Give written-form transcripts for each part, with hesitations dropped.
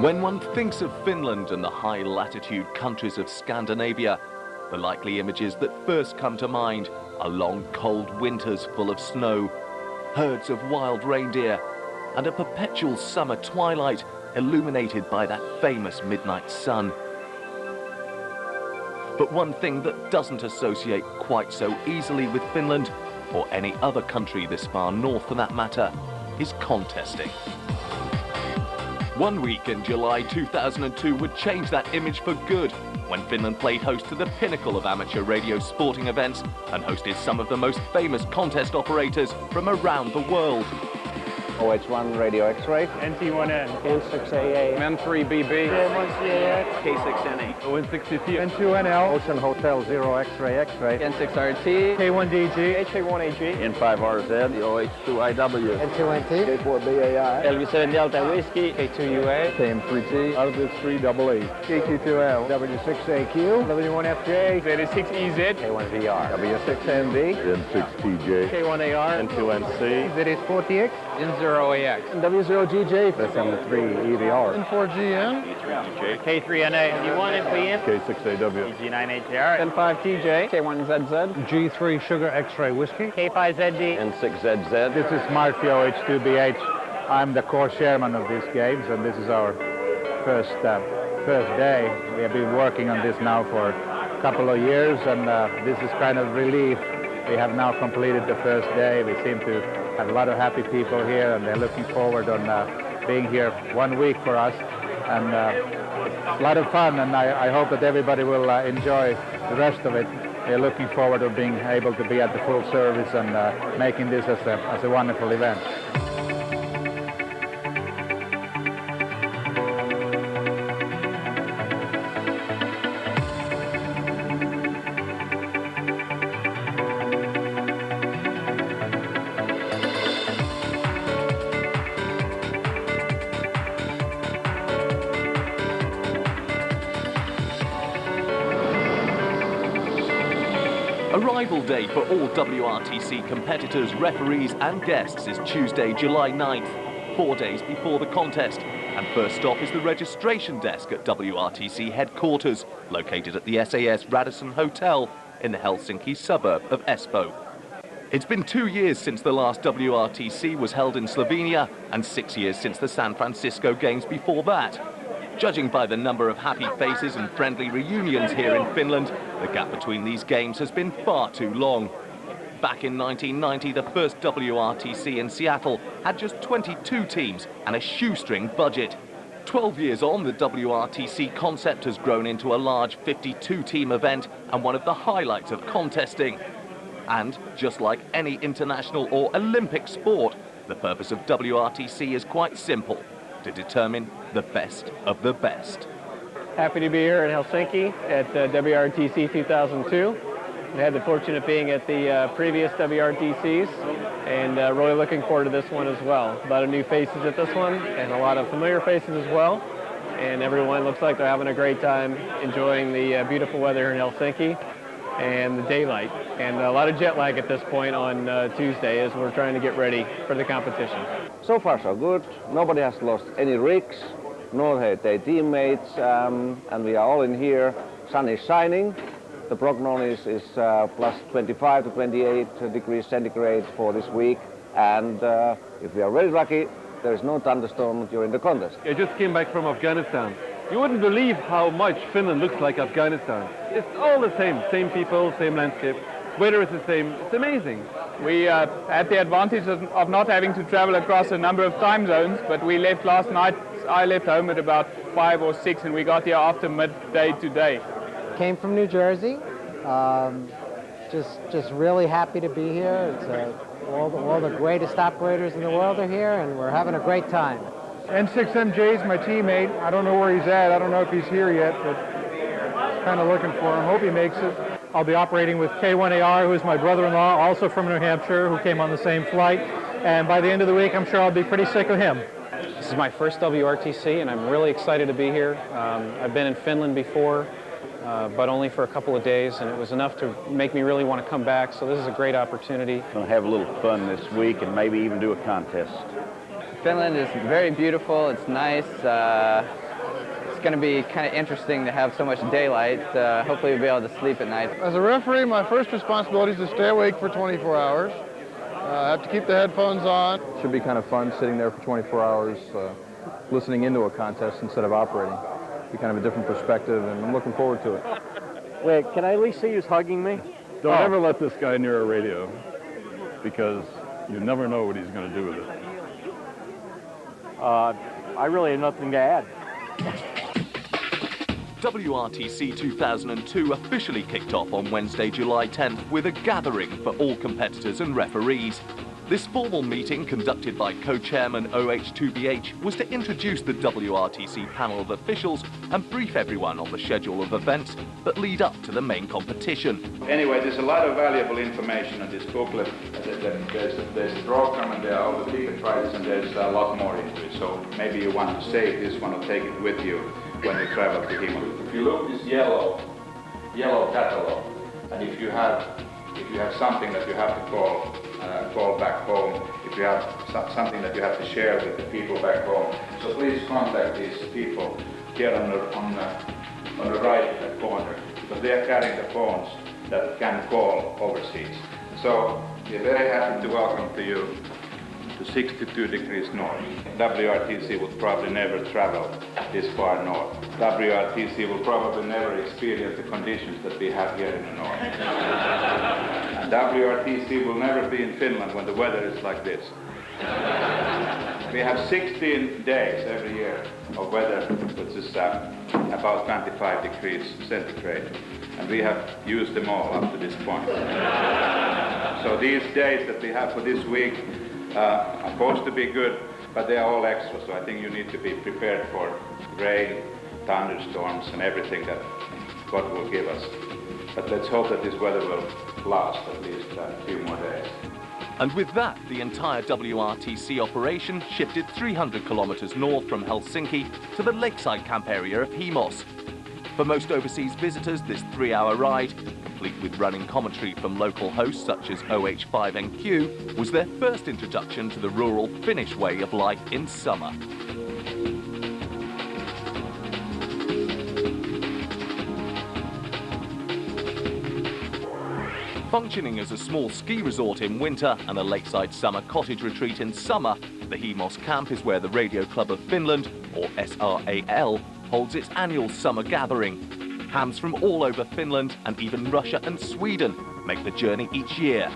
When one thinks of Finland and the high-latitude countries of Scandinavia, the likely images that first come to mind are long, cold winters full of snow, herds of wild reindeer, and a perpetual summer twilight illuminated by that famous midnight sun. But one thing that doesn't associate quite so easily with Finland, or any other country this far north for that matter, is contesting. 1 week in July 2002 would change that image for good, when Finland played host to the pinnacle of amateur radio sporting events and hosted some of the most famous contest operators from around the world. OH1 Radio X-ray, NT1N, N6AA, M3BB, K6NE, O162, N2NL, Ocean Hotel 0 X-ray, N6RT, K1DG, HA1AG, N5RZ, OH2IW, N2NT, K4BAI, LV7 Delta Whiskey, K2UA, KM3T, RZ3AA, K22L, W6AQ, W1FJ, Z6EZ, K1VR, W6ND, N6TJ, K1AR, N2NC, Z40X, N0AX, W0GJ, SM3EVR, N4GN, K3NA, N1FBN, K6AW, G9HR, N5TJ, K1ZZ, G3 Sugar X-ray Whiskey, K5ZD, N6ZZ. This is Marty OH2BH. I'm the core chairman of these games, and this is our first day. We have been working on this now for a couple of years, and this is kind of relief. We have now completed the first day. We seem to have a lot of happy people here, and they're looking forward on being here 1 week for us, and it's a lot of fun, and I hope that everybody will enjoy the rest of it. They're looking forward to being able to be at the full service and making this as a wonderful event. Arrival day for all WRTC competitors, referees and guests is Tuesday, July 9th, 4 days before the contest. And first stop is the registration desk at WRTC headquarters, located at the SAS Radisson Hotel in the Helsinki suburb of Espoo. It's been 2 years since the last WRTC was held in Slovenia and 6 years since the San Francisco Games before that. Judging by the number of happy faces and friendly reunions here in Finland, the gap between these games has been far too long. Back in 1990, the first WRTC in Seattle had just 22 teams and a shoestring budget. 12 years on, the WRTC concept has grown into a large 52-team event and one of the highlights of contesting. And just like any international or Olympic sport, the purpose of WRTC is quite simple: to determine the best of the best. Happy to be here in Helsinki at WRTC 2002. We had the fortune of being at the previous WRTCs, and really looking forward to this one as well. A lot of new faces at this one, and a lot of familiar faces as well. And everyone looks like they're having a great time enjoying the beautiful weather here in Helsinki and the daylight. And a lot of jet lag at this point on Tuesday as we're trying to get ready for the competition. So far so good. Nobody has lost any rigs, nor had their teammates, and we are all in here. Sun is shining. The prognosis is plus 25 to 28 degrees centigrade for this week, and if we are very lucky, there is no thunderstorm during the contest. I just came back from Afghanistan. You wouldn't believe how much Finland looks like Afghanistan. It's all the same people, same landscape. Weather is the same. It's amazing. We had the advantage of not having to travel across a number of time zones, but we left last night. I left home at about 5 or 6, and we got here after midday today. Came from New Jersey. Just really happy to be here. It's all the greatest operators in the world are here, and we're having a great time. N6MJ is my teammate. I don't know where he's at. I don't know if he's here yet, but kind of looking for him. Hope he makes it. I'll be operating with K1AR, who is my brother-in-law, also from New Hampshire, who came on the same flight. And by the end of the week, I'm sure I'll be pretty sick of him. This is my first WRTC, and I'm really excited to be here. I've been in Finland before, but only for a couple of days, and it was enough to make me really want to come back, so this is a great opportunity. Going to have a little fun this week and maybe even do a contest. Finland is very beautiful. It's nice. going to be kind of interesting to have so much daylight. Hopefully we'll be able to sleep at night. As a referee, my first responsibility is to stay awake for 24 hours. I have to keep the headphones on. Should be kind of fun sitting there for 24 hours, listening into a contest instead of operating. Be kind of a different perspective, and I'm looking forward to it. Wait, can I at least see you hugging me? Don't ever let this guy near a radio, because you never know what he's going to do with it. I really have nothing to add. WRTC 2002 officially kicked off on Wednesday, July 10th with a gathering for all competitors and referees. This formal meeting, conducted by co-chairman OH2BH, was to introduce the WRTC panel of officials and brief everyone on the schedule of events that lead up to the main competition. Anyway, there's a lot of valuable information on this booklet. There's a program and there are all the ticket prices and there's a lot more into it. So maybe you want to save this one or take it with you when you travel to Hemos. If you look this yellow catalog, and if you have something that you have to call back home, if you have something that you have to share with the people back home, so please contact these people here on the right corner, because they are carrying the phones that can call overseas. So we're very happy to welcome to you to 62 degrees north. WRTC would probably never travel this far north. WRTC will probably never experience the conditions that we have here in the north. And WRTC will never be in Finland when the weather is like this. We have 16 days every year of weather which is about 25 degrees centigrade. And we have used them all up to this point. So these days that we have for this week are supposed to be good, but they are all extra, so I think you need to be prepared for rain, thunderstorms, and everything that God will give us. But let's hope that this weather will last at least a few more days. And with that, the entire WRTC operation shifted 300 kilometers north from Helsinki to the lakeside camp area of Hemos. For most overseas visitors, this 3-hour ride, complete with running commentary from local hosts such as OH5NQ, was their first introduction to the rural Finnish way of life in summer. Functioning as a small ski resort in winter and a lakeside summer cottage retreat in summer, the Hemos camp is where the Radio Club of Finland, or SRAL, holds its annual summer gathering. Hams from all over Finland and even Russia and Sweden make the journey each year,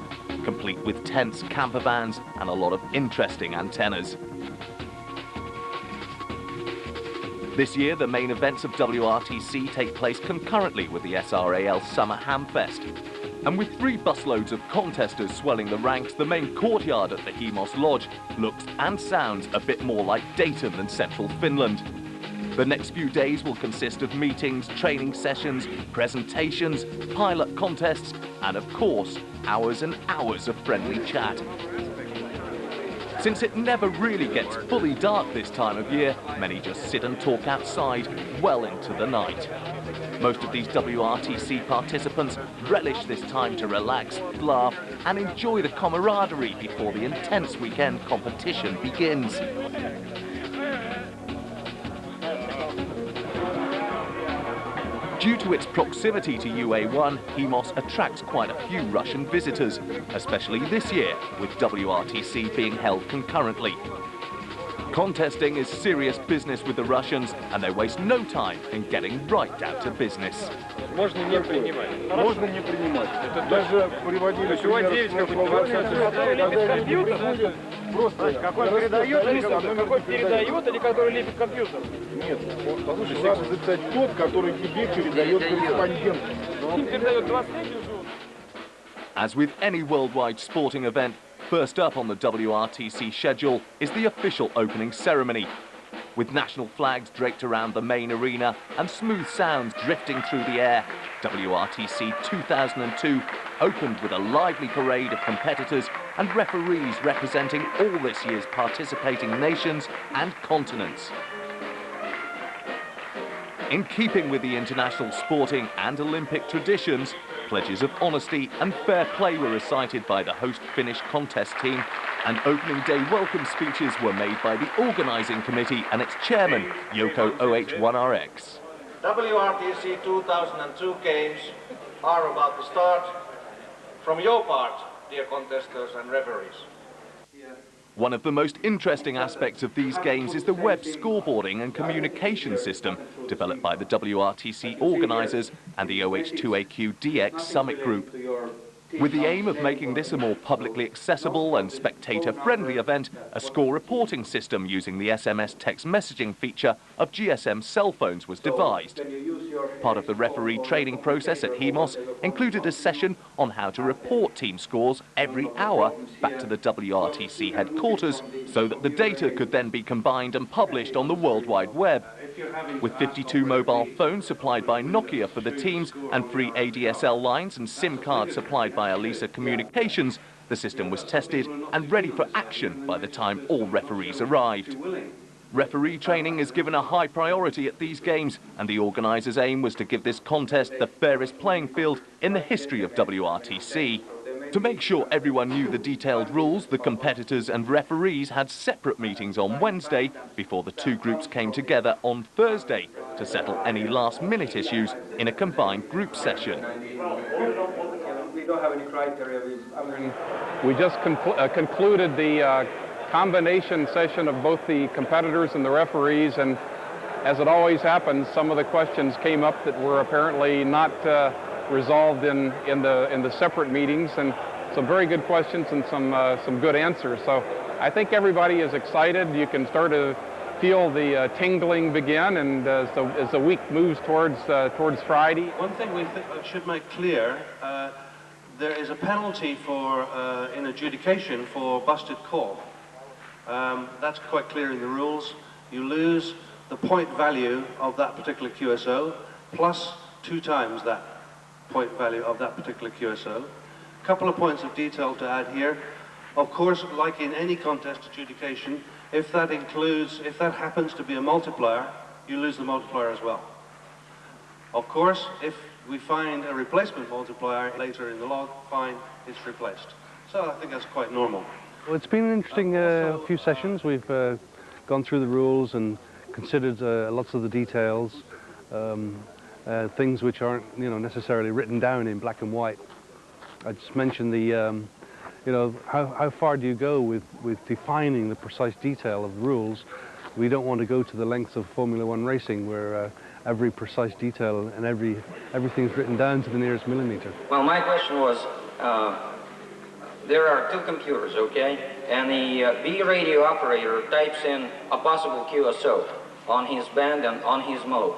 complete with tents, camper vans and a lot of interesting antennas. This year, the main events of WRTC take place concurrently with the SRAL Summer Hamfest. And with 3 busloads of contesters swelling the ranks, the main courtyard at the Hemos Lodge looks and sounds a bit more like Dayton than central Finland. The next few days will consist of meetings, training sessions, presentations, pilot contests, and of course, hours and hours of friendly chat. Since it never really gets fully dark this time of year, many just sit and talk outside well into the night. Most of these WRTC participants relish this time to relax, laugh, and enjoy the camaraderie before the intense weekend competition begins. Due to its proximity to UA1, Hemos attracts quite a few Russian visitors, especially this year, with WRTC being held concurrently. Contesting is serious business with the Russians, and they waste no time in getting right down to business. Можно не принимать. Можно не принимать. Даже приводили компьютер. Просто какой передает, или который лепит компьютер? Нет, послушай, надо записать тот, который тебе передает корреспондент. Он передает 23 уже. As with any worldwide sporting event, first up on the WRTC schedule is the official opening ceremony. With national flags draped around the main arena and smooth sounds drifting through the air, WRTC 2002 opened with a lively parade of competitors and referees representing all this year's participating nations and continents. In keeping with the international sporting and Olympic traditions, pledges of honesty and fair play were recited by the host Finnish contest team, And opening day welcome speeches were made by the organising committee and its chairman, Yoko OH1RX. WRTC 2002 games are about to start. From your part, dear contestants and referees. One of the most interesting aspects of these games is the web scoreboarding and communication system developed by the WRTC organisers and the OH2AQ DX Summit Group. With the aim of making this a more publicly accessible and spectator-friendly event, a score reporting system using the SMS text messaging feature of GSM cell phones was devised. Part of the referee training process at Hemos included a session on how to report team scores every hour back to the WRTC headquarters so that the data could then be combined and published on the World Wide Web. With 52 mobile phones supplied by Nokia for the teams and free ADSL lines and SIM cards supplied by Elisa Communications, the system was tested and ready for action by the time all referees arrived. Referee training is given a high priority at these games, and the organisers' aim was to give this contest the fairest playing field in the history of WRTC. To make sure everyone knew the detailed rules, the competitors and referees had separate meetings on Wednesday before the two groups came together on Thursday to settle any last-minute issues in a combined group session. We don't have any criteria. We just concluded the combination session of both the competitors and the referees, and as it always happens, some of the questions came up that were apparently not resolved in the separate meetings, and some very good questions and some good answers. So I think everybody is excited. You can start to feel the tingling begin, and as the week moves towards Friday. One thing we should make clear: there is a penalty for in adjudication for busted call. That's quite clear in the rules. You lose the point value of that particular QSO plus 2 times that point value of that particular QSO. A couple of points of detail to add here. Of course, like in any contest adjudication, if that happens to be a multiplier, you lose the multiplier as well. Of course, if we find a replacement multiplier later in the log, fine, it's replaced. So I think that's quite normal. Well, it's been an interesting few sessions. We've gone through the rules and considered lots of the details, things which aren't, necessarily written down in black and white. I just mentioned the, how far do you go with defining the precise detail of the rules? We don't want to go to the lengths of Formula One racing, where every precise detail and everything's written down to the nearest millimeter. Well, my question was, there are 2 computers, okay? And the B radio operator types in a possible QSO on his band and on his mode.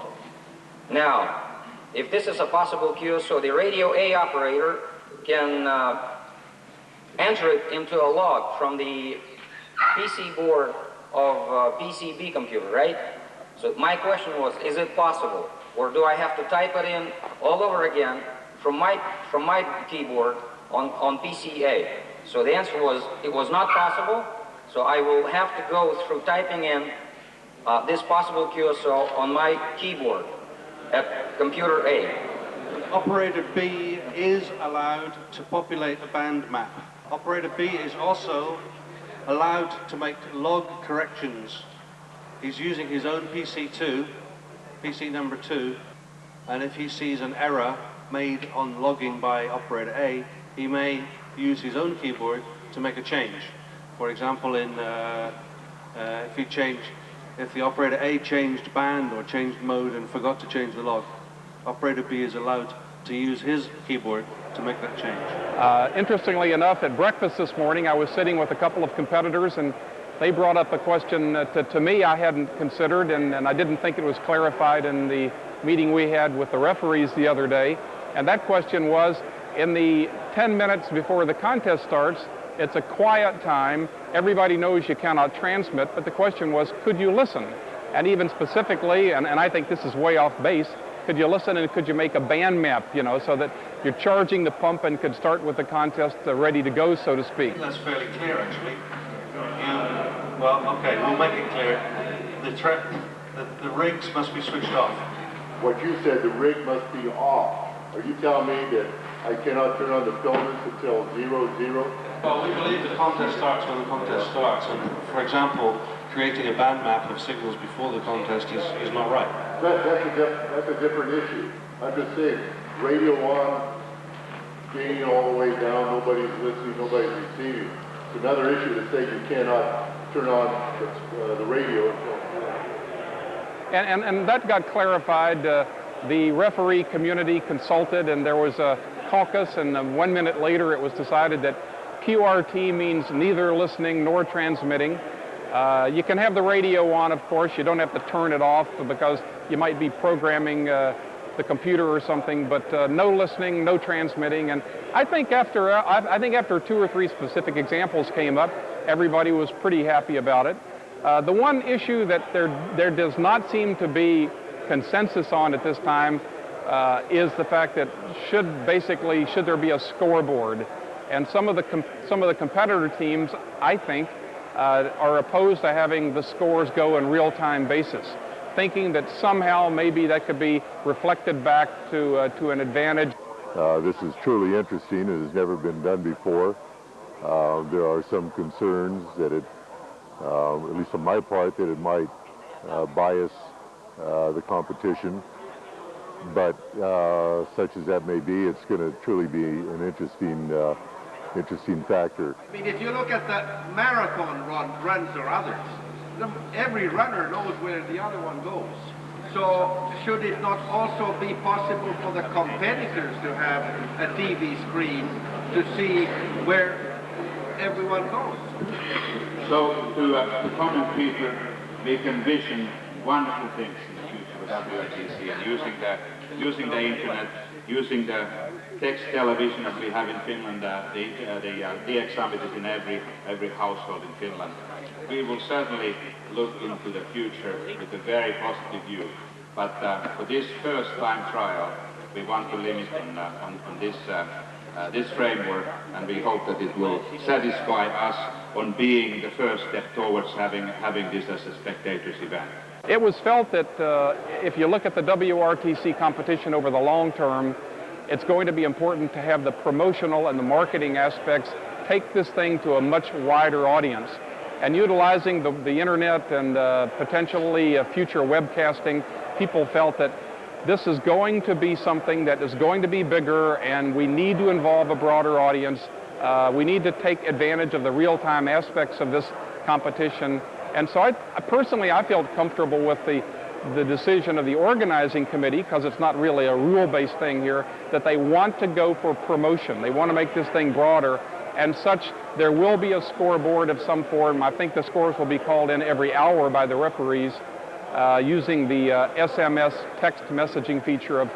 Now, if this is a possible QSO, the radio A operator can enter it into a log from the PC board of PCB computer, right? So my question was, is it possible, or do I have to type it in all over again from my keyboard on PCA? So the answer was, it was not possible, so I will have to go through typing in this possible QSO on my keyboard at computer A. Operator B is allowed to populate a band map. Operator B is also allowed to make log corrections. He's using his own PC number 2, and if he sees an error made on logging by operator A, he may use his own keyboard to make a change. For example, if the operator A changed band or changed mode and forgot to change the log, operator B is allowed to use his keyboard to make that change. Interestingly enough, at breakfast this morning, I was sitting with a couple of competitors, and they brought up a question that to me I hadn't considered, and I didn't think it was clarified in the meeting we had with the referees the other day. And that question was, in the 10 minutes before the contest starts, it's a quiet time. Everybody knows you cannot transmit, but the question was, could you listen? And even specifically, and I think this is way off base, could you listen and could you make a band map, so that you're charging the pump and could start with the contest ready to go, so to speak? That's fairly clear, actually. Well, okay, we'll make it clear. The rigs must be switched off. What you said, the rig must be off. Are you telling me that I cannot turn on the filament until 00. Well, we believe the contest starts when the contest starts, and for example, creating a band map of signals before the contest is not right. That's a different issue. I'm just saying, radio on, gaining all the way down, nobody's listening, nobody's receiving. It's another issue to say you cannot turn on the radio until. And that got clarified. The referee community consulted, and there was a caucus, and 1 minute later it was decided that QRT means neither listening nor transmitting. You can have the radio on, of course. You don't have to turn it off because you might be programming the computer or something, but no listening, no transmitting. And I think after 2 or 3 specific examples came up, everybody was pretty happy about it. The one issue that there does not seem to be consensus on at this time is the fact that should there be a scoreboard, and some of the competitor teams, I think, are opposed to having the scores go in real-time basis, thinking that somehow maybe that could be reflected back to an advantage. This is truly interesting. It has never been done before. There are some concerns that it, at least on my part, that it might bias the competition. But such as that may be, it's going to truly be an interesting factor. I mean, if you look at the marathon runs or others, every runner knows where the other one goes. So should it not also be possible for the competitors to have a TV screen to see where everyone goes? So to common people, we can vision wonderful things in the future with WRTC, and using the internet, using the text television as we have in Finland, the DX Summit is in every household in Finland. We will certainly look into the future with a very positive view. But for this first-time trial, we want to limit on this framework, and we hope that it will satisfy us on being the first step towards having this as a spectators event. It was felt that if you look at the WRTC competition over the long term, it's going to be important to have the promotional and the marketing aspects take this thing to a much wider audience. And utilizing the internet and potentially future webcasting, people felt that this is going to be something that is going to be bigger, and we need to involve a broader audience. We need to take advantage of the real-time aspects of this competition. And so I personally feel comfortable with the decision of the organizing committee, because it's not really a rule-based thing here, that they want to go for promotion. They want to make this thing broader. And such, there will be a scoreboard of some form. I think the scores will be called in every hour by the referees using the SMS text messaging feature of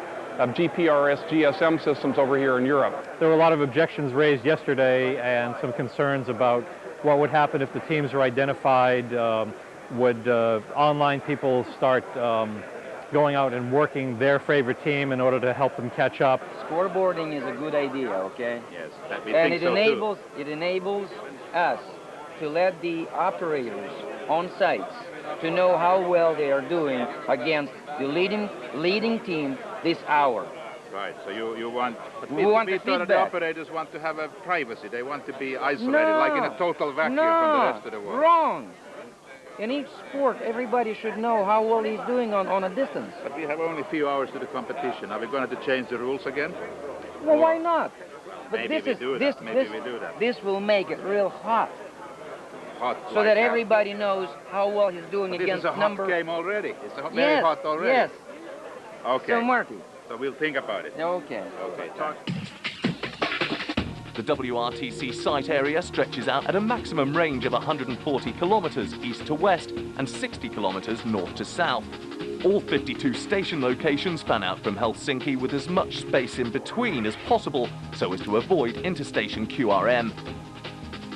GPRS GSM systems over here in Europe. There were a lot of objections raised yesterday and some concerns about what would happen if the teams were identified. Would online people start going out and working their favorite team in order to help them catch up? Scoreboarding is a good idea, okay? Yes, and it enables us to let the operators on sites to know how well they are doing against the leading team this hour. Right, so you want... But we want the the operators want to have a privacy. They want to be isolated, like in a total vacuum from the rest of the world. Wrong! In each sport, everybody should know how well he's doing on a distance. But we have only a few hours to the competition. Are we going to change the rules again? Well, why not? But Maybe we do that. This will make it real hot. Hot. So like that everybody knows how well he's doing against This is a number. hot game already. It's very hot already. Yes. Okay. So, Marty. So we'll think about it. Okay. Okay. Talk. The WRTC site area stretches out at a maximum range of 140 kilometres east to west and 60 kilometres north to south. All 52 station locations fan out from Helsinki with as much space in between as possible so as to avoid interstation QRM.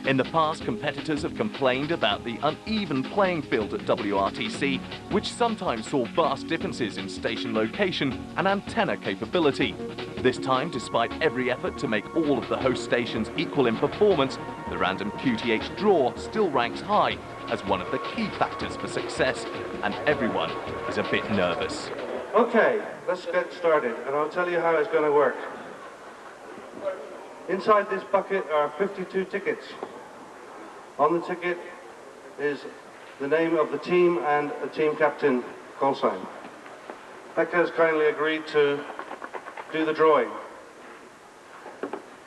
In the past, competitors have complained about the uneven playing field at WRTC, which sometimes saw vast differences in station location and antenna capability. This time, despite every effort to make all of the host stations equal in performance, the random QTH draw still ranks high as one of the key factors for success, and everyone is a bit nervous. Okay, let's get started, and I'll tell you how it's going to work. Inside this bucket are 52 tickets. On the ticket is the name of the team and a team captain call sign. Pekka has kindly agreed to do the drawing.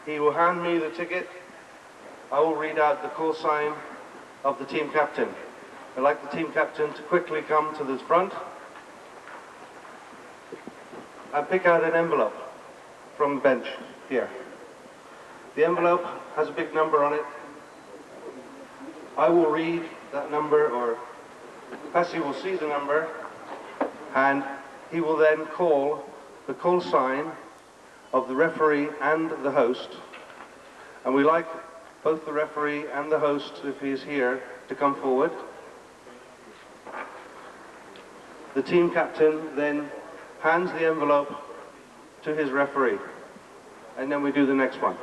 He will hand me the ticket. I will read out the call sign of the team captain. I'd like the team captain to quickly come to this front and pick out an envelope from the bench here. The envelope has a big number on it. I will read that number, or Pasi will see the number, and he will then call the call sign of the referee and the host. And we like both the referee and the host, if he is here, to come forward. The team captain then hands the envelope to his referee, and then we do the next one.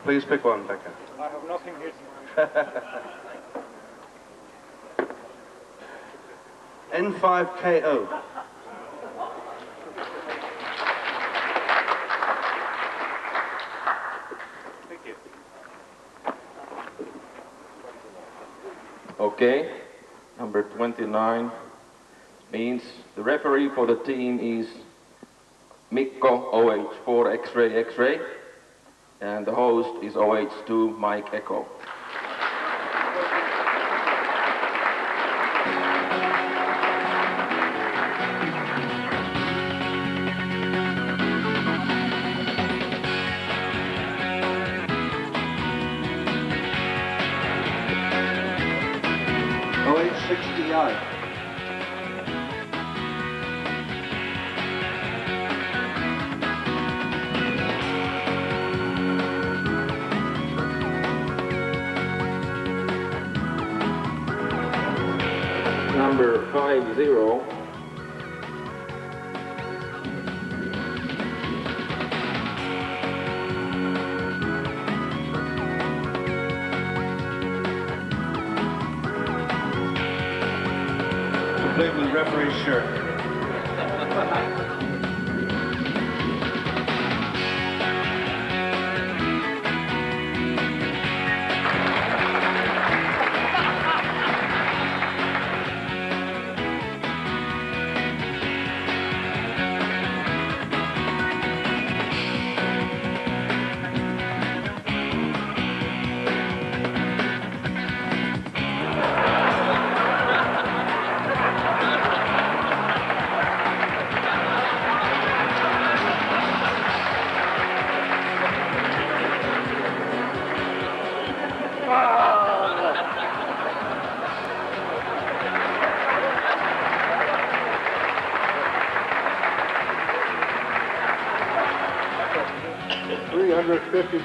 Please pick one, Pekka. I have nothing here. N5KO. Thank you. Okay, number 29 means the referee for the team is Mikko OH4 X-ray X-ray, and the host is OH2 Mike Echo. OH69. Number 50. Complete with referee's shirt.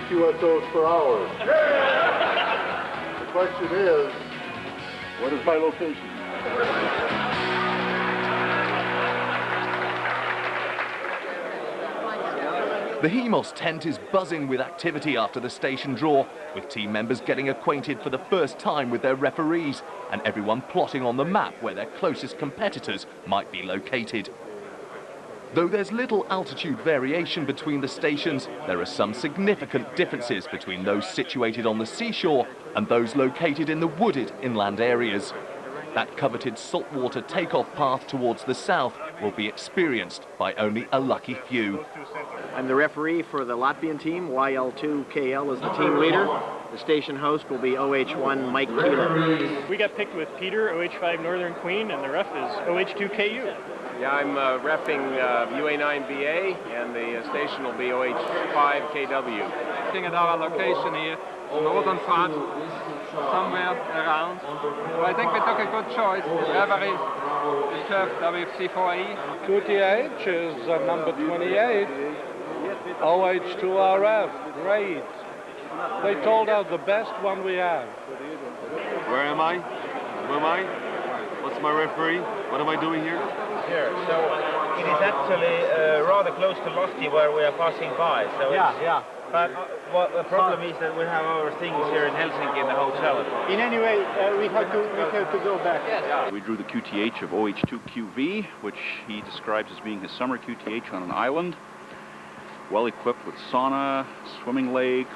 QSOs per hour. The question is, what is my location? The Hemos tent is buzzing with activity after the station draw, with team members getting acquainted for the first time with their referees, and everyone plotting on the map where their closest competitors might be located. Though there's little altitude variation between the stations, there are some significant differences between those situated on the seashore and those located in the wooded inland areas. That coveted saltwater takeoff path towards the south will be experienced by only a lucky few. I'm the referee for the Latvian team. YL2KL is the team leader. The station host will be OH1 Mike Keeler. We got picked with Peter, OH5 Northern Queen, and the ref is OH2KU. Yeah, I'm reffing UA9BA, and the station will be OH5KW. Looking at our location here, northern front, somewhere around. I think we took a good choice. Referee is turf WC4E. 2TH is number 28, OH2RF, great. They told us the best one we have. Where am I? Who am I? What's my referee? What am I doing here? Here, so it is actually rather close to Lohti where we are passing by. So yeah. But what the problem is that we have our things here in Helsinki in the hotel. In any way, we have to go back. Yes. We drew the QTH of OH2QV, which he describes as being his summer QTH on an island, well equipped with sauna, swimming lake,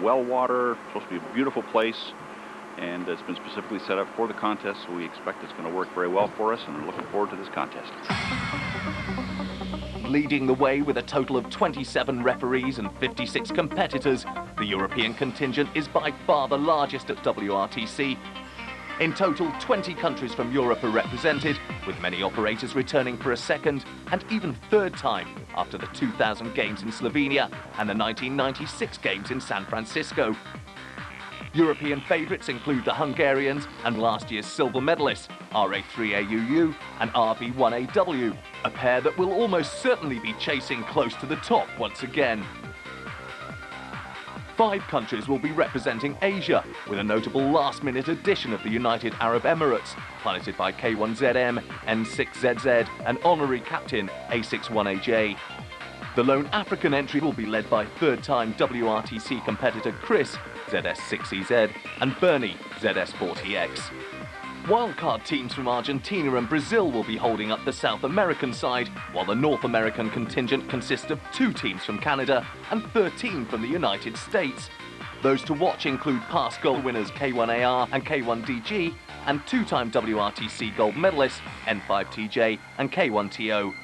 well water, supposed to be a beautiful place, and it's been specifically set up for the contest, so we expect it's going to work very well for us, and we're looking forward to this contest. Leading the way with a total of 27 referees and 56 competitors, the European contingent is by far the largest at WRTC. In total, 20 countries from Europe are represented, with many operators returning for a second and even third time after the 2000 Games in Slovenia and the 1996 Games in San Francisco. European favourites include the Hungarians and last year's silver medalists, RA3AUU and RV1AW, a pair that will almost certainly be chasing close to the top once again. 5 countries will be representing Asia, with a notable last-minute addition of the United Arab Emirates, piloted by K1ZM, N6ZZ and honorary captain A61AJ. The lone African entry will be led by third-time WRTC competitor Chris, ZS6EZ, and Bernie, ZS40X. Wildcard teams from Argentina and Brazil will be holding up the South American side, while the North American contingent consists of 2 teams from Canada and 13 from the United States. Those to watch include past gold winners K1AR and K1DG, and 2-time WRTC gold medalists N5TJ and K1TO.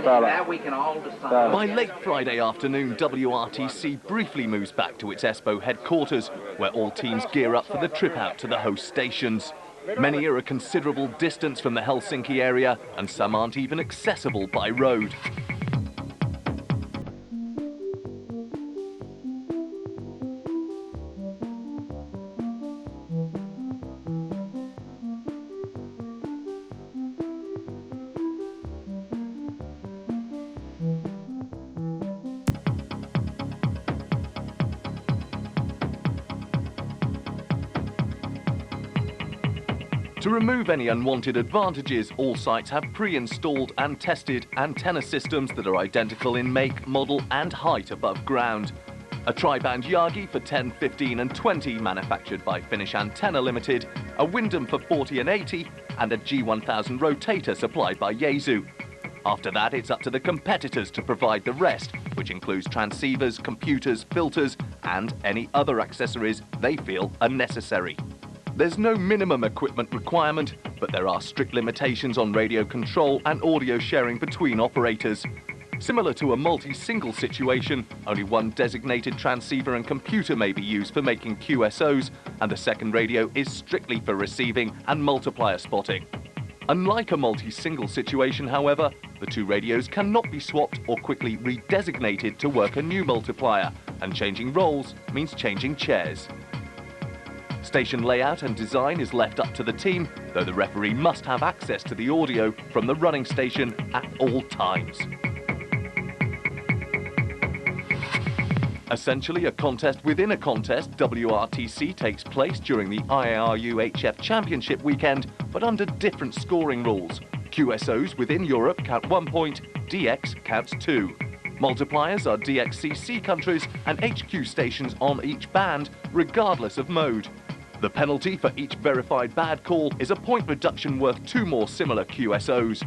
That we can all decide. By late Friday afternoon, WRTC briefly moves back to its Espoo headquarters, where all teams gear up for the trip out to the host stations. Many are a considerable distance from the Helsinki area, and some aren't even accessible by road. To remove any unwanted advantages, all sites have pre-installed and tested antenna systems that are identical in make, model and height above ground. A tri-band Yagi for 10, 15 and 20 manufactured by Finnish Antenna Limited, a Wyndham for 40 and 80 and a G1000 rotator supplied by Yaesu. After that, it's up to the competitors to provide the rest, which includes transceivers, computers, filters and any other accessories they feel are necessary. There's no minimum equipment requirement, but there are strict limitations on radio control and audio sharing between operators. Similar to a multi-single situation, only one designated transceiver and computer may be used for making QSOs, and the second radio is strictly for receiving and multiplier spotting. Unlike a multi-single situation, however, the 2 radios cannot be swapped or quickly redesignated to work a new multiplier, and changing roles means changing chairs. Station layout and design is left up to the team, though the referee must have access to the audio from the running station at all times. Essentially a contest within a contest, WRTC takes place during the IARU HF Championship weekend, but under different scoring rules. QSOs within Europe count 1 point, DX counts 2. Multipliers are DXCC countries and HQ stations on each band, regardless of mode. The penalty for each verified bad call is a point reduction worth 2 more similar QSOs.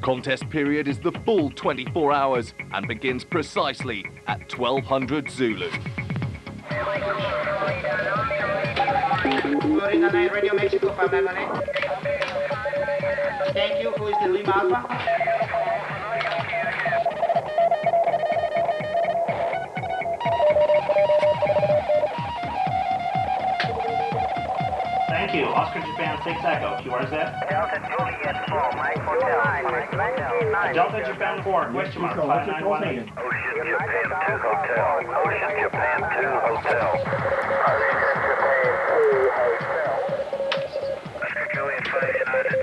Contest period is the full 24 hours and begins precisely at 1200 Zulu. Radio Mexico 598. Thank you. Who is the Lima Alpha? Thank you. Oscar Japan 6 Echo. QRZ? Delta Juliet 4, Mike Hotel. Delta Japan 4, question mark 5918. Ocean Japan 2 Hotel. Ocean Japan 2 Hotel. Oscar Juliet 5 United.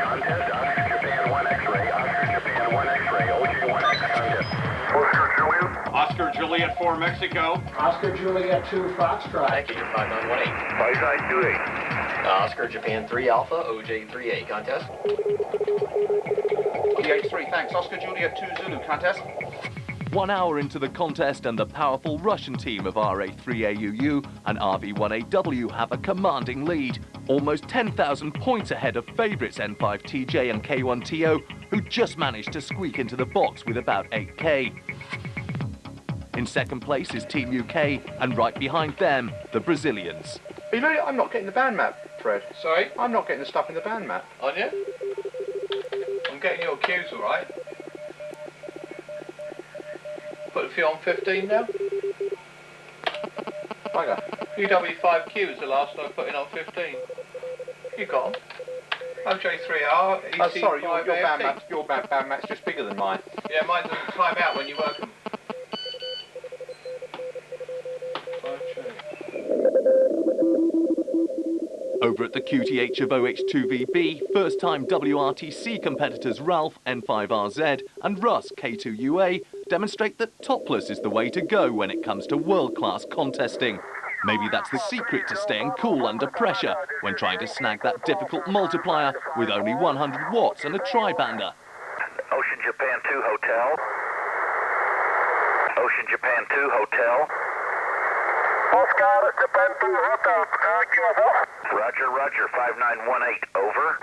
Contest, Oscar Japan 1 X-ray. Oscar Japan 1 X-ray. OJ1 X contest. Oscar Juliet. Oscar Juliet 4 Mexico. Oscar Juliet 2 Foxtrot. Thank you. 5918. 5928. Oscar, Japan 3 Alpha, OJ 3A contest. DH3, thanks. Oscar, Juliet 2 Zulu contest. 1 hour into the contest and the powerful Russian team of RA3AUU and RV1AW have a commanding lead, almost 10,000 points ahead of favourites N5TJ and K1TO, who just managed to squeak into the box with about 8K. In second place is Team UK, and right behind them, the Brazilians. Are you really? I'm not getting the band map, Fred. Sorry? I'm not getting the stuff in the band map. Aren't you? I'm getting your cues all right. Put a few on 15 now. Bugger. UW5Q is the last I put in on 15. You got them. OJ3R, EC5 Oh, sorry, your band map's just bigger than mine. Yeah, mine doesn't time out when you work them. Over at the QTH of OH2VB, first-time WRTC competitors Ralph, N5RZ, and Russ, K2UA, demonstrate that topless is the way to go when it comes to world-class contesting. Maybe that's the secret to staying cool under pressure when trying to snag that difficult multiplier with only 100 watts and a tri-bander. Ocean Japan 2 Hotel. Ocean Japan 2 Hotel. Oscar Japan 2 Hotel. Roger, Roger, 5918, over.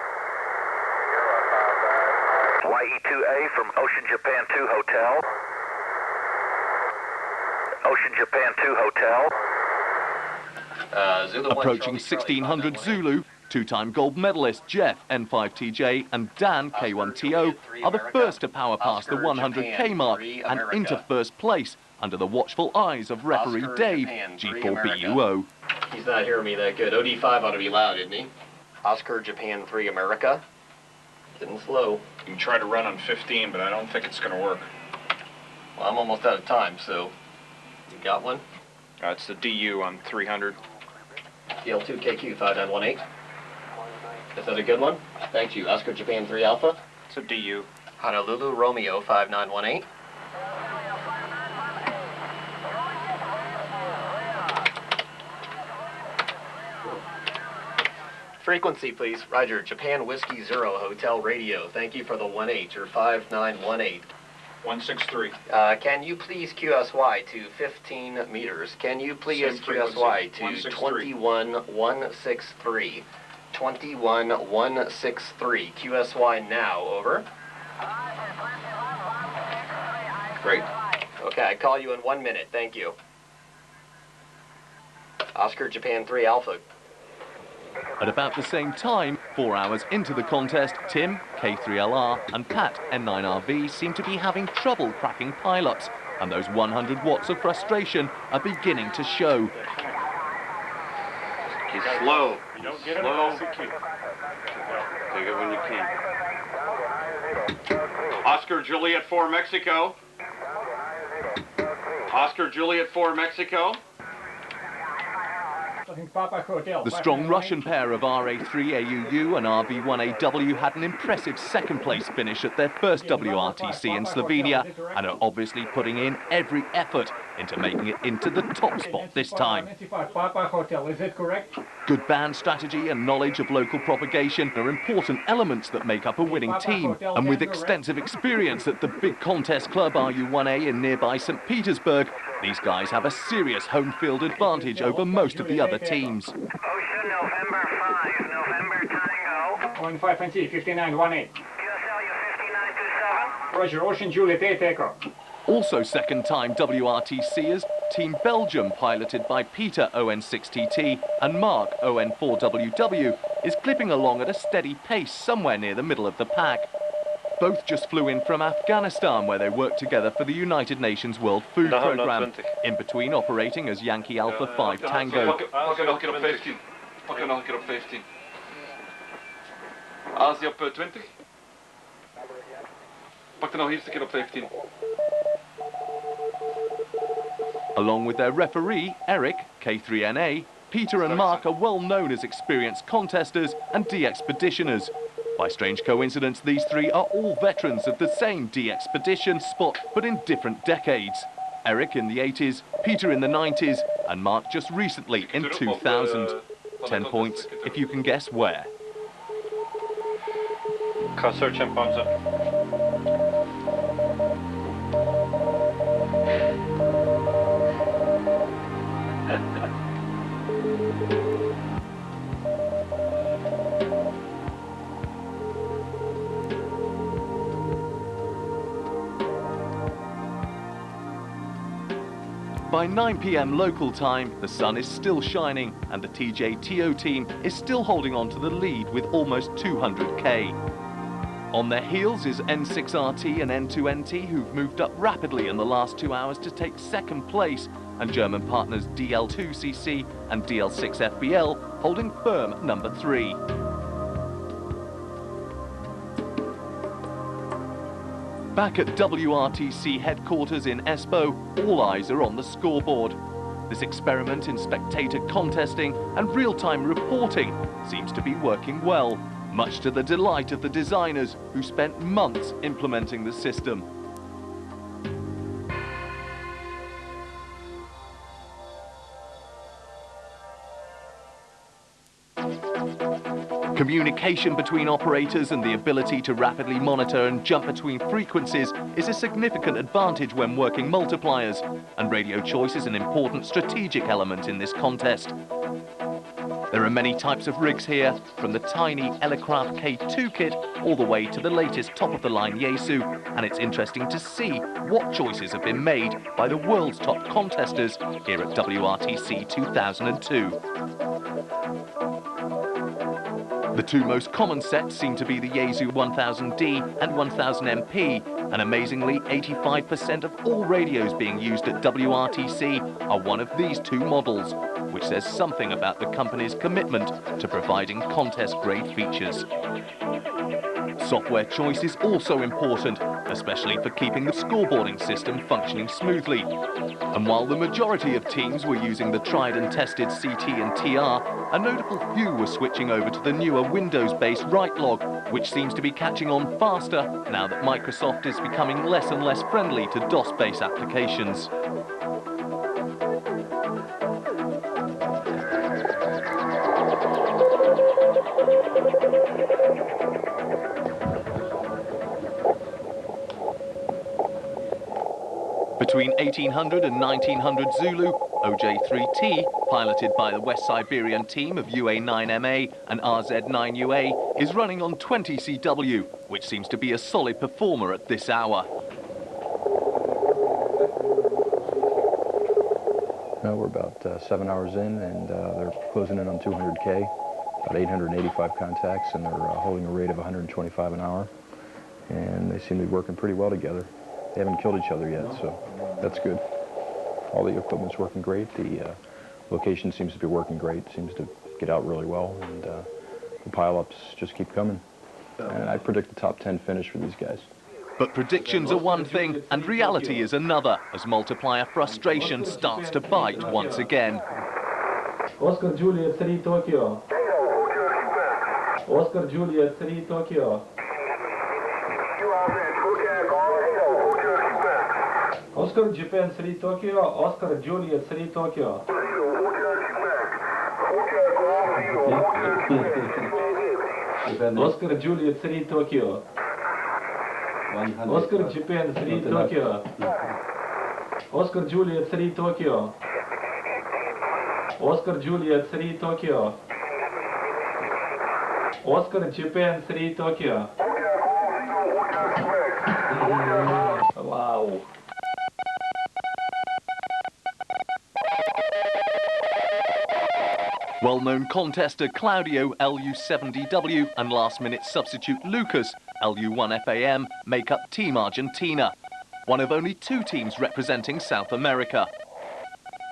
YE2A from Ocean Japan 2 Hotel. Ocean Japan 2 Hotel. Approaching 1600 Zulu, two-time gold medalist Jeff, N5TJ, and Dan, K1TO, are the first to power past the 100K mark and into first place under the watchful eyes of referee Dave, G4BUO. He's not hearing me that good. OD5 ought to be loud, isn't he? Oscar, Japan 3 America. Getting slow. You can try to run on 15, but I don't think it's going to work. Well, I'm almost out of time, so you got one? It's the DU on 300. DL2KQ 5918. Is that a good one? Thank you. Oscar, Japan 3 Alpha. It's a DU. Honolulu Romeo 5918. Frequency, please. Roger. Japan Whiskey Zero Hotel Radio. Thank you for the 1H or 5918. 163. Can you please QSY to 15 meters? Can you please QSY to 21163? 21163. QSY now. Over. Great. Okay, I call you in 1 minute. Thank you. Oscar Japan 3 Alpha. At about the same time, 4 hours into the contest, Tim, K3LR, and Pat, N9RV, seem to be having trouble cracking pile-ups, and those 100 watts of frustration are beginning to show. He's slow. You don't get slow. Take it when you can. Oscar Juliet 4 Mexico. Oscar Juliet 4 Mexico. The strong Russian pair of RA3AUU and RV1AW had an impressive second-place finish at their first WRTC in Slovenia and are obviously putting in every effort into making it into the top spot this time. Is it correct? Good band strategy and knowledge of local propagation are important elements that make up a winning team, and with extensive experience at the big contest club RU1A in nearby St. Petersburg, these guys have a serious home field advantage over most of the other teams. Ocean November 5, November Tango. 15 5918. QSL, you 5927. Roger, Ocean Juliet 8 Echo. Also second-time WRTCers, Team Belgium, piloted by Peter, ON6TT, and Mark, ON4WW, is clipping along at a steady pace somewhere near the middle of the pack. Both just flew in from Afghanistan, where they worked together for the United Nations World Food Programme, in between operating as Yankee Alpha 5 Tango. Pak er nog een keer op 15. Pak er nog een keer op 15. Azië op 20. Pak er nog eerst een keer op 15. Along with their referee, Eric, K3NA, Peter and Mark are well known as experienced contesters and D-expeditioners. By strange coincidence, these three are all veterans of the same D-expedition spot, but in different decades. Eric in the 80s, Peter in the 90s, and Mark just recently in 2000. 10 points if you can guess where. Kasser Chimpanzee. By 9 p.m. local time, the sun is still shining and the TJTO team is still holding on to the lead with almost 200k. On their heels is N6RT and N2NT, who've moved up rapidly in the last 2 hours to take second place, and German partners DL2CC and DL6FBL holding firm number 3. Back at WRTC headquarters in Espoo, all eyes are on the scoreboard. This experiment in spectator contesting and real-time reporting seems to be working well, much to the delight of the designers who spent months implementing the system. Communication between operators and the ability to rapidly monitor and jump between frequencies is a significant advantage when working multipliers, and radio choice is an important strategic element in this contest. There are many types of rigs here, from the tiny Elecraft K2 kit all the way to the latest top-of-the-line Yaesu, and it's interesting to see what choices have been made by the world's top contesters here at WRTC 2002. The two most common sets seem to be the Yaesu 1000D and 1000MP, and amazingly 85% of all radios being used at WRTC are one of these two models, which says something about the company's commitment to providing contest-grade features. Software choice is also important, especially for keeping the scoreboarding system functioning smoothly. And while the majority of teams were using the tried and tested CT and TR, a notable few were switching over to the newer Windows-based WriteLog, which seems to be catching on faster now that Microsoft is becoming less and less friendly to DOS-based applications. Between 1800 and 1900 Zulu, OJ3T, piloted by the West Siberian team of UA9MA and RZ9UA, is running on 20 CW, which seems to be a solid performer at this hour. We're about 7 hours in, and they're closing in on 200K, about 885 contacts, and they're holding a rate of 125 an hour. And they seem to be working pretty well together. They haven't killed each other yet, so that's good. All the equipment's working great. The location seems to be working great. Seems to get out really well, and the pile-ups just keep coming. And I predict the top 10 finish for these guys. But predictions are one thing, and reality is another, as multiplier frustration starts to bite once again. Oscar Juliet 3 Tokyo. Oscar Juliet 3 Tokyo. Oscar Japan 3 Tokyo, Oscar Juliet 3 Tokyo. Oscar Juliet 3 Tokyo. Oscar Japan 3 Tokyo. Oscar Juliet 3 Tokyo. Oscar Juliet 3 Tokyo. Oscar Japan 3 Tokyo. Wow. Well-known contester Claudio, LU70W, and last-minute substitute Lucas, LU1FAM, make up Team Argentina, one of only 2 teams representing South America.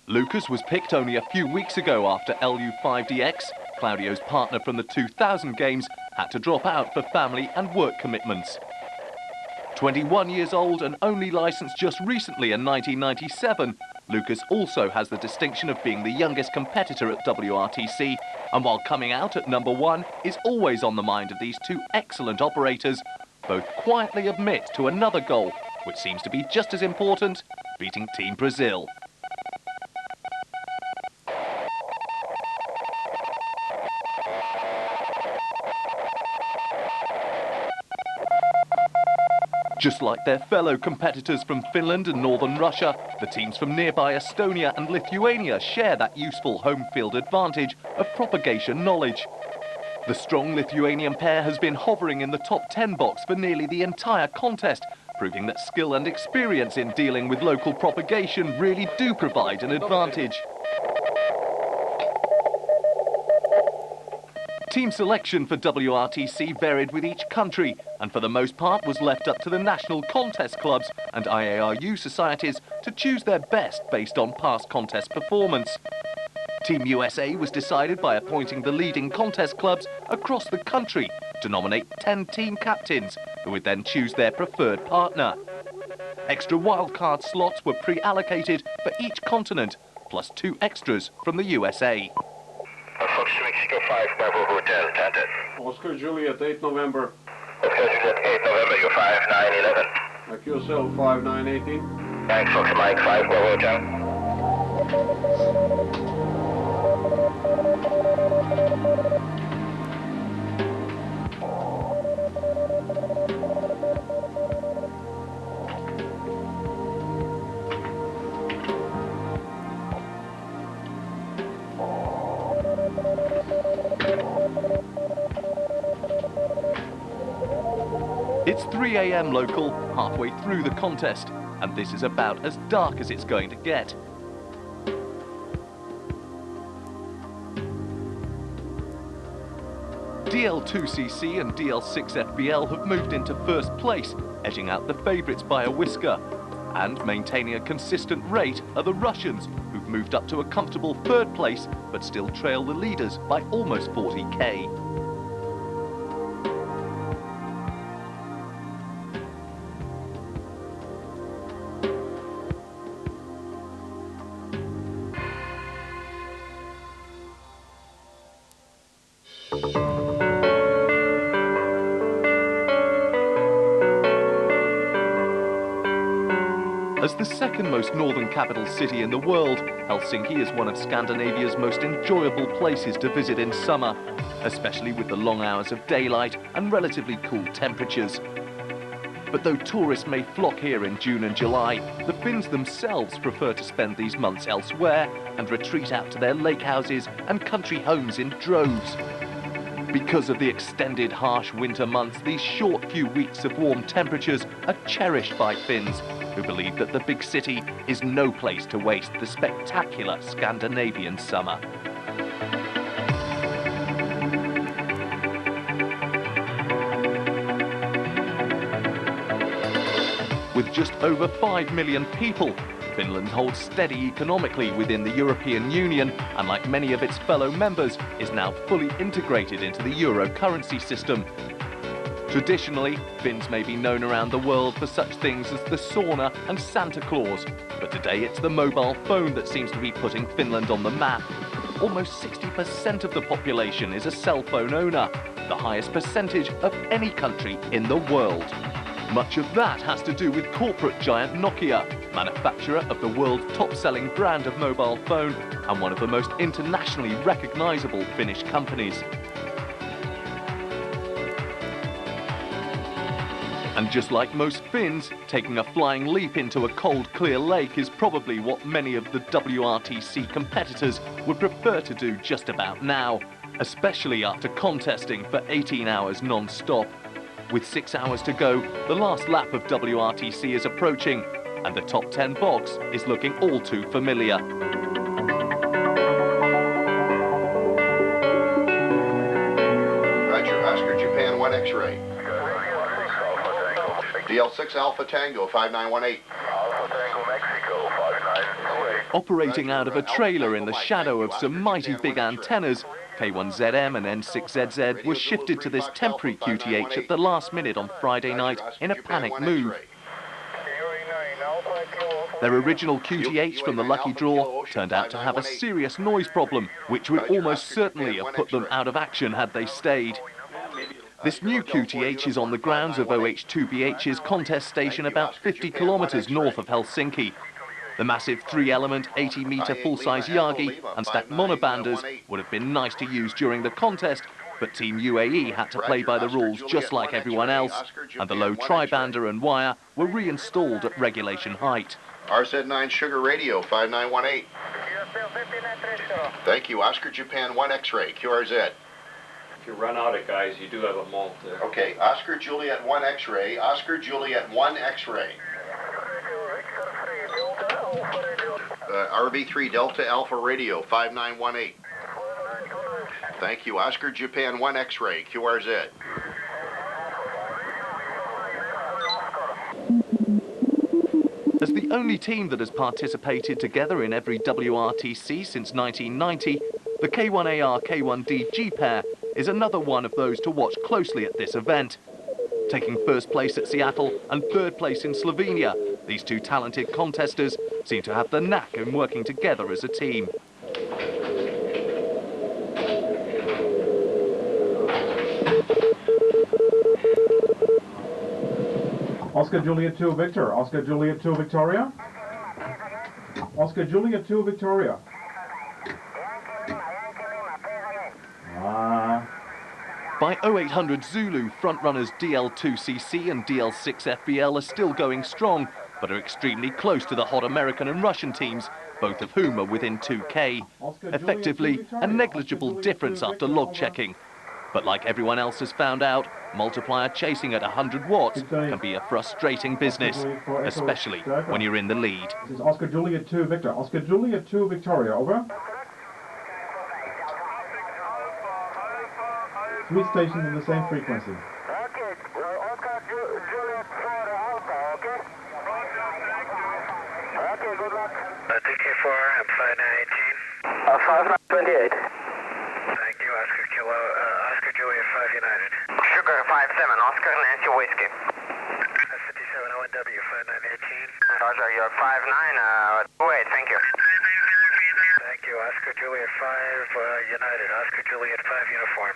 Lucas was picked only a few weeks ago after LU5DX, Claudio's partner from the 2000 games, had to drop out for family and work commitments. 21 years old and only licensed just recently in 1997, Lucas also has the distinction of being the youngest competitor at WRTC, and while coming out at number 1 is always on the mind of these 2 excellent operators, both quietly admit to another goal, which seems to be just as important, beating Team Brazil. Just like their fellow competitors from Finland and northern Russia, the teams from nearby Estonia and Lithuania share that useful home field advantage of propagation knowledge. The strong Lithuanian pair has been hovering in the top 10 box for nearly the entire contest, proving that skill and experience in dealing with local propagation really do provide an advantage. Team selection for WRTC varied with each country, and for the most part was left up to the national contest clubs and IARU societies to choose their best based on past contest performance. Team USA was decided by appointing the leading contest clubs across the country to nominate 10 team captains, who would then choose their preferred partner. Extra wildcard slots were pre-allocated for each continent, plus 2 extras from the USA. Fox Mexico 5, Bravo Hotel, Tanted. Oscar Juliet, 8 November. Oscar Juliet, 8 November, you're 5911. QSL 5918. Thanks, Fox Mike 5, Bravo Hotel. It's 3 AM local, halfway through the contest, and this is about as dark as it's going to get. DL2CC and DL6FBL have moved into first place, edging out the favourites by a whisker. And maintaining a consistent rate are the Russians, who've moved up to a comfortable third place, but still trail the leaders by almost 40k. As the second most northern capital city in the world, Helsinki is one of Scandinavia's most enjoyable places to visit in summer, especially with the long hours of daylight and relatively cool temperatures. But though tourists may flock here in June and July, the Finns themselves prefer to spend these months elsewhere and retreat out to their lake houses and country homes in droves. Because of the extended harsh winter months, these short few weeks of warm temperatures are cherished by Finns, who believe that the big city is no place to waste the spectacular Scandinavian summer. With just over 5 million people, Finland holds steady economically within the European Union, and like many of its fellow members, is now fully integrated into the euro currency system. Traditionally, Finns may be known around the world for such things as the sauna and Santa Claus, but today it's the mobile phone that seems to be putting Finland on the map. Almost 60% of the population is a cell phone owner, the highest percentage of any country in the world. Much of that has to do with corporate giant Nokia, manufacturer of the world's top-selling brand of mobile phone and one of the most internationally recognizable Finnish companies. And just like most Finns, taking a flying leap into a cold, clear lake is probably what many of the WRTC competitors would prefer to do just about now, especially after contesting for 18 hours non-stop. With 6 hours to go, the last lap of WRTC is approaching, and the top 10 box is looking all too familiar. Roger, Oscar Japan 1 X-ray. DL6 Alpha Tango 5918. Alpha Tango Mexico 5918. Operating out of a trailer in the shadow of some mighty big antennas, K1ZM and N6ZZ were shifted to this temporary QTH at the last minute on Friday night in a panic move. Their original QTH from the lucky draw turned out to have a serious noise problem, which would almost certainly have put them out of action had they stayed. This new QTH is on the grounds of OH2BH's contest station about 50 kilometers north of Helsinki. The massive 3-element, 80-meter full-size Yagi and stacked monobanders would have been nice to use during the contest, But Team UAE had to play by the rules just like everyone else, and the low tri-bander and wire were reinstalled at regulation height. RZ9 Sugar Radio 5918. Thank you. Oscar Japan 1 X-ray, QRZ. If you run out of guys, you do have a malt there. Okay, Oscar Juliet 1 X-ray, Oscar Juliet 1 X-ray. RV3 Delta Alpha Radio 5918. Thank you. Oscar Japan 1 X-ray, QRZ. As the only team that has participated together in every WRTC since 1990, the K1AR K1D G pair is another one of those to watch closely at this event. Taking first place at Seattle and third place in Slovenia, these two talented contesters seem to have the knack in working together as a team. Oscar Juliet 2 Victor, Oscar Juliet 2 Victoria. Oscar Juliet 2 Victoria. By 0800 Zulu, frontrunners DL2CC and DL6FBL are still going strong, but are extremely close to the hot American and Russian teams, both of whom are within 2K. Effectively, a negligible difference after log checking. But like everyone else has found out, multiplier chasing at 100 watts can be a frustrating business, especially when you're in the lead. This is Oscar Juliet 2 Victor, Oscar Juliet 2 Victoria, over. 3 stations in the same frequency. Okay, Oscar Juliet 4 Alpha, okay? Okay, good luck. TK4, I'm 5918. 5928. Thank you, Oscar Kilo, Oscar Juliet 5 United. Sugar 57, Oscar Nancy Whiskey. 57 ONW 5918. Roger, you're 59, wait, thank you. Thank you, Oscar Juliet 5 United, Oscar Juliet 5 Uniform.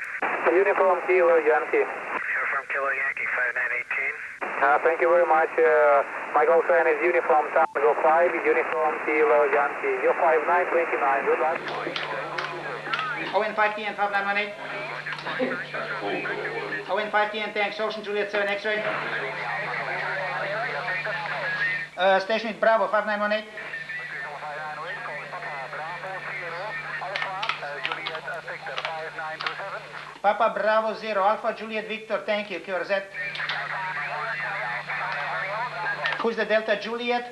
Uniform Kilo Yankee. Uniform Kilo Yankee 5918. Thank you very much. My call sign is Uniform Tango 5, Uniform Kilo Yankee. You're 5929, good luck. ON5TN 5918. ON5TN thanks, Ocean Juliet 7 X-ray. Station with Bravo 5918. Papa Bravo 0, Alpha Juliet Victor, thank you, QRZ. Who's the Delta Juliet?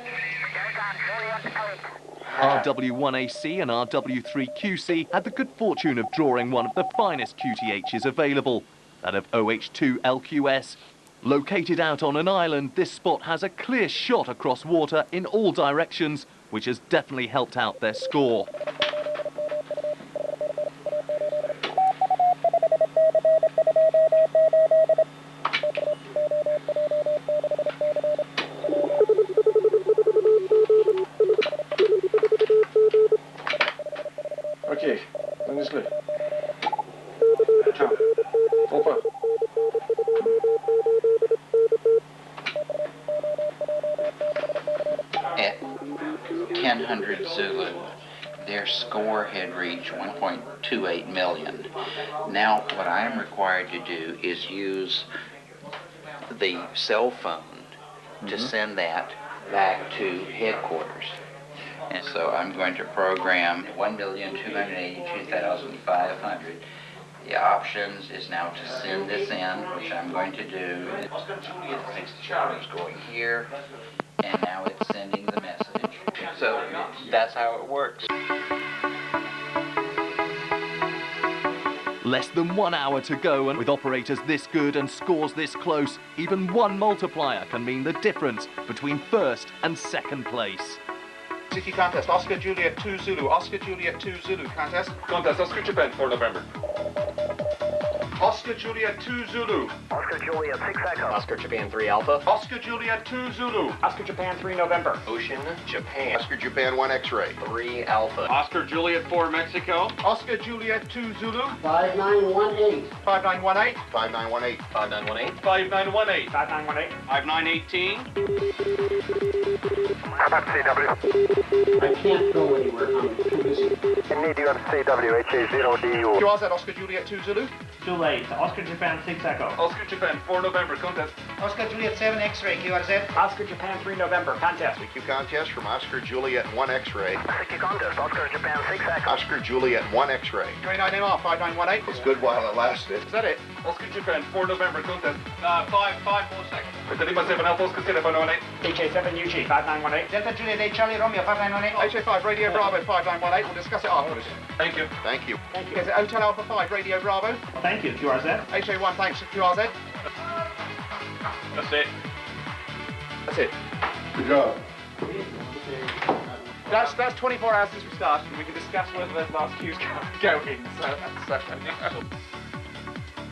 RW1AC and RW3QC had the good fortune of drawing one of the finest QTHs available, that of OH2LQS. Located out on an island, this spot has a clear shot across water in all directions, which has definitely helped out their score. Окей, занесли. Чё? Опа. At 1000 Zulu, their score had reached 1.28 million. Now, what I am required to do is use the cell phone to send that back to headquarters. And so I'm going to program 1,282,500. The options is now to send this in, which I'm going to do. It's going here, and now it's sending the message. So that's how it works. Less than 1 hour to go, and with operators this good and scores this close, even one multiplier can mean the difference between first and second place. City contest, Oscar Juliet 2 Zulu, Oscar Juliet 2 Zulu contest. Contest, Oscar Japan 4 November. Oscar Juliet 2 Zulu. Oscar Juliet 6 Echo. Oscar Japan 3 Alpha. Oscar Juliet 2 Zulu. Oscar Japan 3 November. Ocean, Japan. Oscar Japan 1 X-ray. 3 Alpha. Oscar Juliet 4 Mexico. Oscar Juliet 2 Zulu. 5918. 5918. 5918. 5918. 5918. 5918. 5918. How about CW? I can't go anywhere. I'm too busy. You need to go to CW, HA0DU. QRZ Oscar Juliet 2 Zulu. Too late. Oscar Japan 6 Echo. Oscar Japan 4 November, contest. Oscar Juliet 7 X-ray, QRZ. Oscar Japan 3 November, contest. CQ contest from Oscar Juliet 1 X-ray. CQ contest, Oscar Japan 6 Echo. Oscar Juliet 1 X-ray. 29MR 5918. It was good while it lasted. Is that it? Oscar Japan 4 November, contest. 5 more seconds. Lima 7 Alpha, Oscar Sierra 598. HA7 UG 5918. Delta Juliet 8 Charlie Romeo 5918. HA5 Radio Bravo 5918. We'll discuss it afterwards. Thank you. Thank you. Is it Hotel Alpha 5 Radio Bravo? Thank you, QRZ. HA1 thanks QRZ. That's it. That's it. Good job. That's 24 hours since we started, and we can discuss whether those last queues go in. So that's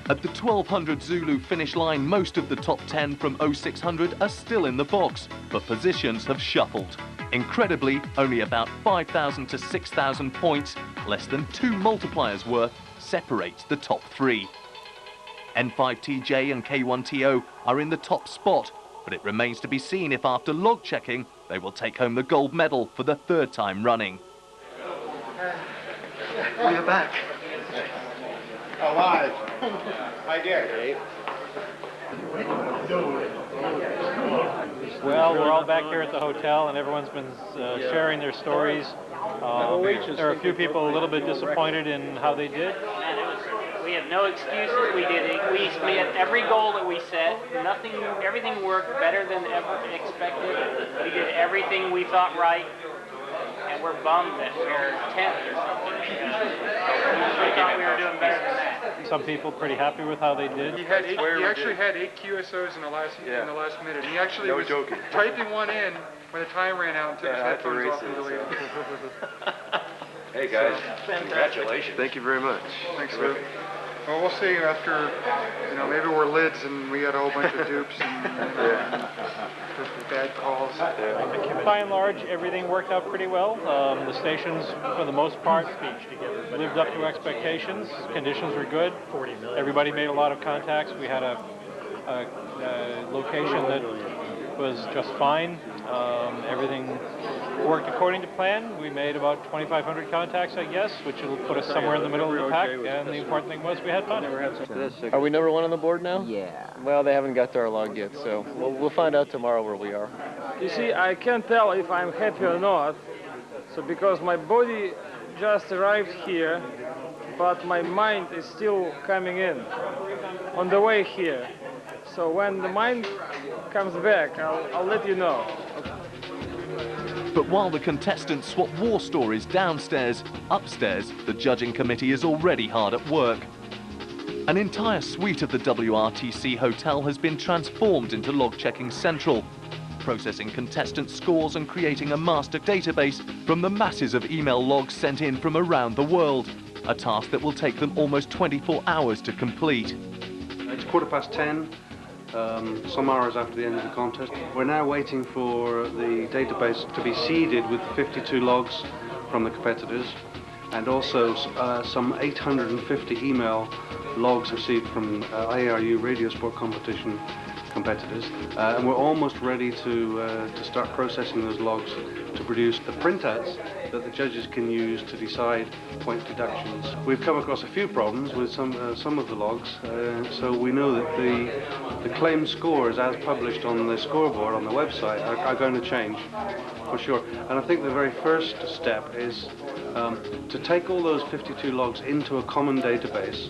At the 1200 Zulu finish line, most of the top 10 from 0600 are still in the box, but positions have shuffled. Incredibly, only about 5,000 to 6,000 points, less than 2 multipliers worth, separates the top 3. N5TJ and K1TO are in the top spot, but it remains to be seen if after log checking, they will take home the gold medal for the 3rd time running. We're back. alive. Hi, dear. Well, we're all back here at the hotel, and everyone's been sharing their stories. There are a few people a little bit disappointed in how they did. We have no excuses. We had every goal that we set. Everything worked better than ever expected. We did everything we thought right, and we're bummed that we're 10th or something. We thought we were doing better than that. Some people pretty happy with how they did. He actually had 8 QSOs in the last minute. He actually was typing one in when the time ran out and took his headphones off and deleted it. Hey guys, congratulations. Thank you very much. Thanks, Lou. Well, we'll see after, maybe we're lids and we got a whole bunch of dupes and bad calls. By and large, everything worked out pretty well. The stations, for the most part, lived up to expectations. Conditions were good. Everybody made a lot of contacts. We had a location that was just fine. Everything worked according to plan. We made about 2,500 contacts, I guess, which will put us somewhere in the middle of the pack, and the important thing was we had fun. Are we number 1 on the board now? Yeah. Well, they haven't got to our log yet, so we'll find out tomorrow where we are. You see, I can't tell if I'm happy or not, so because my body just arrived here, but my mind is still coming in on the way here. So when the mind comes back, I'll let you know. But while the contestants swap war stories downstairs, upstairs, the judging committee is already hard at work. An entire suite of the WRTC hotel has been transformed into log checking central, processing contestant scores and creating a master database from the masses of email logs sent in from around the world, a task that will take them almost 24 hours to complete. It's 10:15. Some hours after the end of the contest. We're now waiting for the database to be seeded with 52 logs from the competitors, and also some 850 email logs received from IARU Radio Sport Competition competitors, and we're almost ready to start processing those logs to produce the printouts that the judges can use to decide point deductions. We've come across a few problems with some of the logs, so we know that the claim scores as published on the scoreboard on the website are going to change for sure. And I think the very first step is to take all those 52 logs into a common database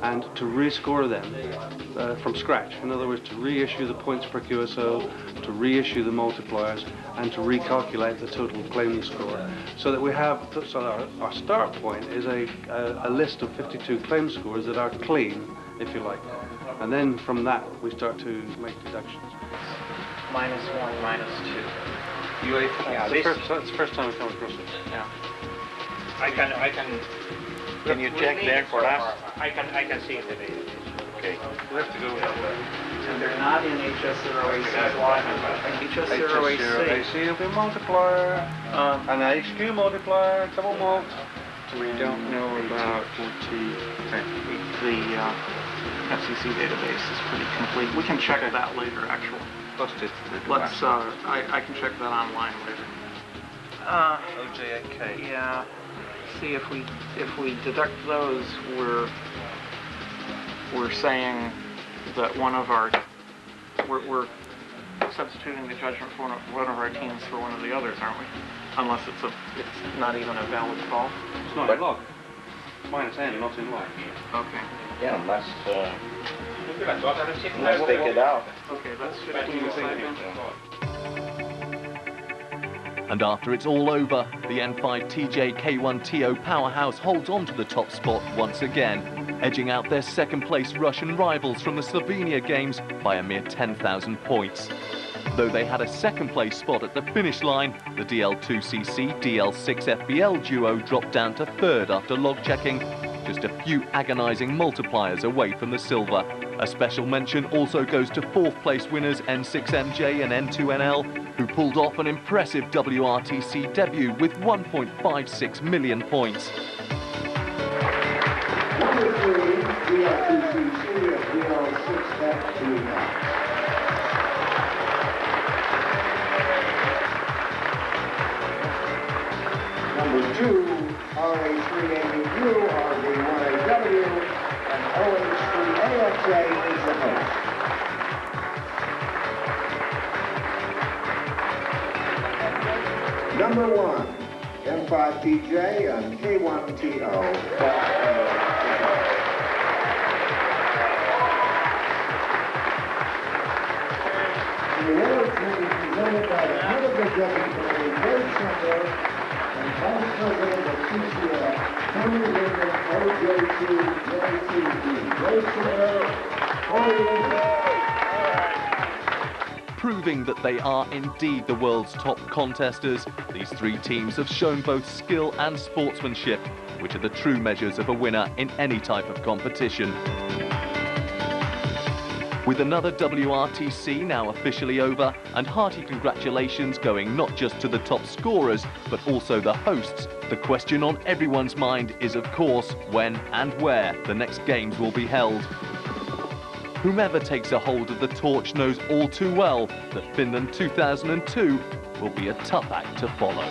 and to rescore them from scratch. In other words, to reissue the points per QSO, to reissue the multipliers, and to recalculate the total claim score. So that we have, our start point is a list of 52 claim scores that are clean, if you like. And then from that, we start to make deductions. -1, -2. It's the first time I've come across it. Yeah. I can. Can you check there for us? I can see the data. Okay. We have to go with that. And they're not in HS0AC line. HS0AC. HS0AC will be a multiplier, an HQ multiplier, double mult. We don't know about the FCC database is pretty complete. We can check that later, actually. Let's. I can check that online later. OJAK. Yeah. See if we deduct those, we're saying that one of our we're substituting the judgment for one of our teams for one of the others, aren't we? Unless it's not even a valid call. It's not in log. Minus N, not in log. Okay. Yeah, let's take it out. Okay, that's 15 seconds. And after it's all over, the N5TJ K1TO powerhouse holds on to the top spot once again, edging out their second-place Russian rivals from the Slovenia Games by a mere 10,000 points. Though they had a second-place spot at the finish line, the DL2CC DL6FBL duo dropped down to third after log-checking, just a few agonising multipliers away from the silver. A special mention also goes to fourth-place winners N6MJ and N2NL, who pulled off an impressive WRTC debut with 1.56 million points. Number 3, DL2CC at DL6FBL. Number 2, RA3AU, RB1AW, and OH3AXA is the host. Number 1, M5TJ and K1TO. The awards will be presented by the head of the judging committee, Bernd, and Vice President of CCF, Tony Williams, OJT, Proving that they are indeed the world's top contesters, these three teams have shown both skill and sportsmanship, which are the true measures of a winner in any type of competition. With another WRTC now officially over, and hearty congratulations going not just to the top scorers, but also the hosts, the question on everyone's mind is, of course, when and where the next games will be held. Whomever takes a hold of the torch knows all too well that Finland 2002 will be a tough act to follow.